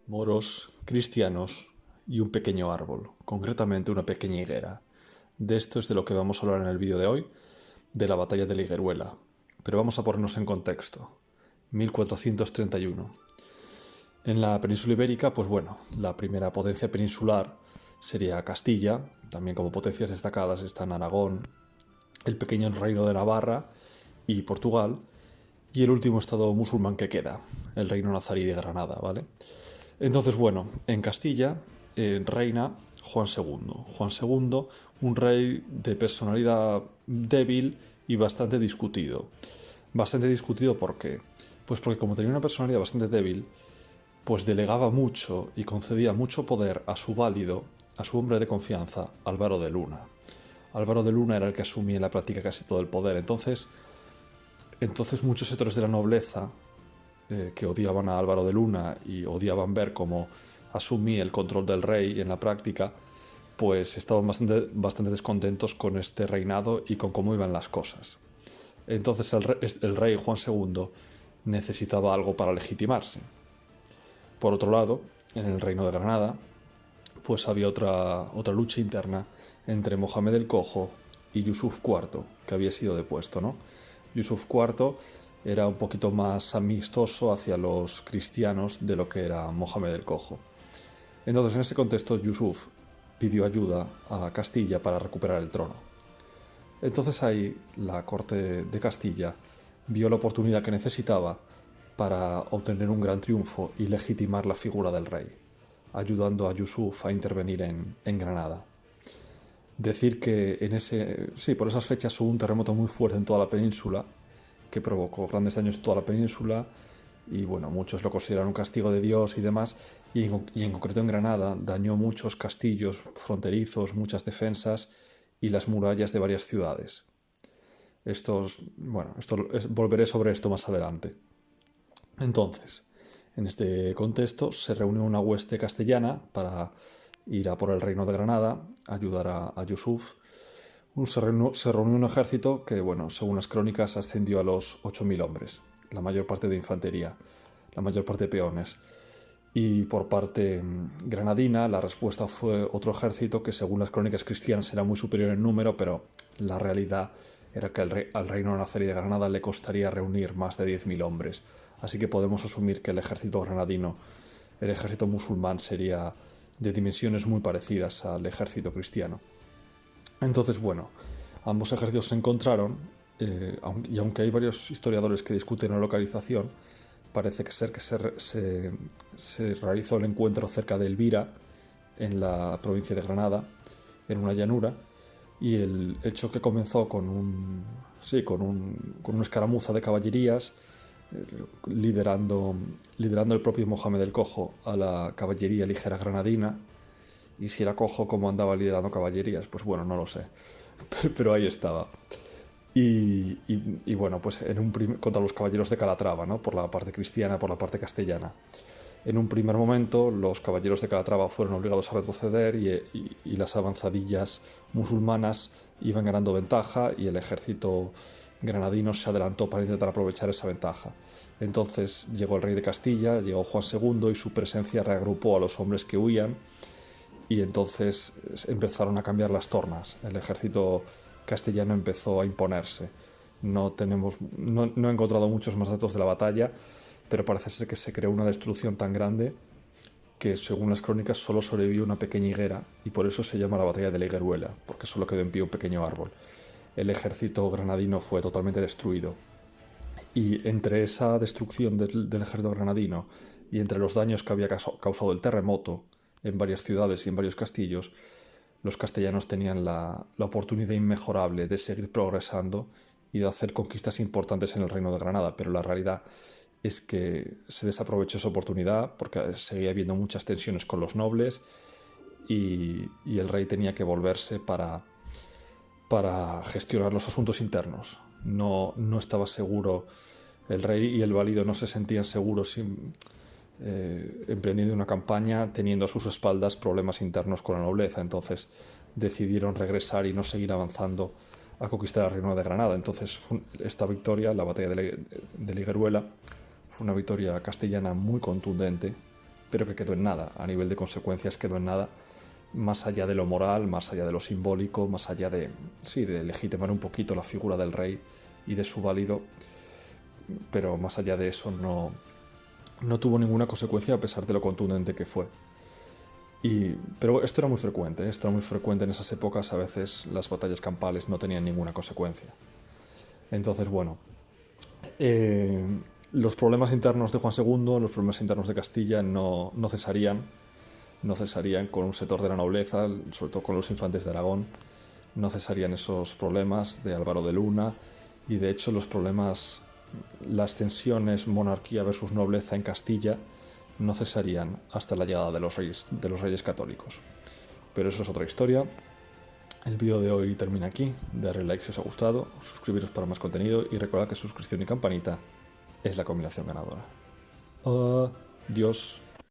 moros, cristianos y un pequeño árbol, concretamente una pequeña higuera. De esto es de lo que vamos a hablar en el vídeo de hoy, de la batalla de la Higueruela. Pero vamos a ponernos en contexto. 1431. En la península ibérica, pues bueno, la primera potencia peninsular sería Castilla, también como potencias destacadas están Aragón, el pequeño reino de Navarra y Portugal, y el último estado musulmán que queda, el reino nazarí de Granada, ¿vale? Entonces, bueno, en Castilla reina Juan II. Juan II, un rey de personalidad débil y bastante discutido. Bastante discutido ¿por qué? Pues porque como tenía una personalidad bastante débil, pues delegaba mucho y concedía mucho poder a su válido, a su hombre de confianza, Álvaro de Luna. Álvaro de Luna era el que asumía en la práctica casi todo el poder. Entonces muchos sectores de la nobleza que odiaban a Álvaro de Luna y odiaban ver cómo asumía el control del rey en la práctica, pues estaban bastante descontentos con este reinado y con cómo iban las cosas. Entonces el rey Juan II necesitaba algo para legitimarse. Por otro lado, en el reino de Granada, pues había otra lucha interna entre Mohamed el Cojo y Yusuf IV, que había sido depuesto, ¿no? Yusuf IV era un poquito más amistoso hacia los cristianos de lo que era Mohamed el Cojo. Entonces, en ese contexto, Yusuf pidió ayuda a Castilla para recuperar el trono. Entonces ahí la corte de Castilla vio la oportunidad que necesitaba para obtener un gran triunfo y legitimar la figura del rey, ayudando a Yusuf a intervenir en Granada. Decir que por esas fechas hubo un terremoto muy fuerte en toda la península, que provocó grandes daños en toda la península, y bueno, muchos lo consideran un castigo de Dios y demás, y en concreto en Granada dañó muchos castillos fronterizos, muchas defensas y las murallas de varias ciudades. Volveré sobre esto más adelante. Entonces, en este contexto se reunió una hueste castellana para ir a por el reino de Granada, ayudar a Yusuf. Se reunió un ejército que, bueno, según las crónicas ascendió a los 8.000 hombres, la mayor parte de infantería, la mayor parte de peones. Y por parte granadina, la respuesta fue otro ejército que, según las crónicas cristianas, era muy superior en número, pero la realidad era que al reino nazarí de Granada le costaría reunir más de 10.000 hombres. Así que podemos asumir que el ejército granadino, el ejército musulmán, sería de dimensiones muy parecidas al ejército cristiano. Entonces, bueno, ambos ejércitos se encontraron, y aunque hay varios historiadores que discuten la localización, parece ser que se realizó el encuentro cerca de Elvira, en la provincia de Granada, en una llanura, y el choque comenzó con una escaramuza de caballerías, liderando el propio Mohamed el Cojo a la caballería ligera granadina. Y si era cojo, ¿cómo andaba liderando caballerías? Pues bueno, no lo sé. Pero ahí estaba. Y bueno, pues contra los caballeros de Calatrava, ¿no? Por la parte cristiana, por la parte castellana. En un primer momento, los caballeros de Calatrava fueron obligados a retroceder y las avanzadillas musulmanas iban ganando ventaja y el ejército granadino se adelantó para intentar aprovechar esa ventaja. Entonces llegó el rey de Castilla, llegó Juan II y su presencia reagrupó a los hombres que huían y entonces empezaron a cambiar las tornas. El ejército castellano empezó a imponerse. No he encontrado muchos más datos de la batalla, pero parece ser que se creó una destrucción tan grande que, según las crónicas, solo sobrevivió una pequeña higuera y por eso se llama la batalla de la Higueruela, porque solo quedó en pie un pequeño árbol. El ejército granadino fue totalmente destruido. Y entre esa destrucción del ejército granadino y entre los daños que había causado el terremoto en varias ciudades y en varios castillos, los castellanos tenían la oportunidad inmejorable de seguir progresando y de hacer conquistas importantes en el reino de Granada, pero la realidad es que se desaprovechó esa oportunidad porque seguía habiendo muchas tensiones con los nobles y el rey tenía que volverse para gestionar los asuntos internos. No estaba seguro, el rey y el válido no se sentían seguros emprendiendo una campaña teniendo a sus espaldas problemas internos con la nobleza. Entonces decidieron regresar y no seguir avanzando a conquistar el reino de Granada. Entonces esta victoria, la batalla de la Higueruela, fue una victoria castellana muy contundente pero que quedó en nada. A nivel de consecuencias quedó en nada, más allá de lo moral, más allá de lo simbólico, más allá de, sí, de legitimar un poquito la figura del rey y de su válido, pero más allá de eso no tuvo ninguna consecuencia a pesar de lo contundente que fue. Pero esto era muy frecuente, en esas épocas. A veces las batallas campales no tenían ninguna consecuencia. Entonces, bueno, los problemas internos de Juan II, los problemas internos de Castilla no cesarían con un sector de la nobleza, sobre todo con los infantes de Aragón. No cesarían esos problemas de Álvaro de Luna, y de hecho las tensiones monarquía versus nobleza en Castilla no cesarían hasta la llegada de los reyes católicos. Pero eso es otra historia. El vídeo de hoy termina aquí. Darle like si os ha gustado, suscribiros para más contenido y recordad que suscripción y campanita es la combinación ganadora. Adiós.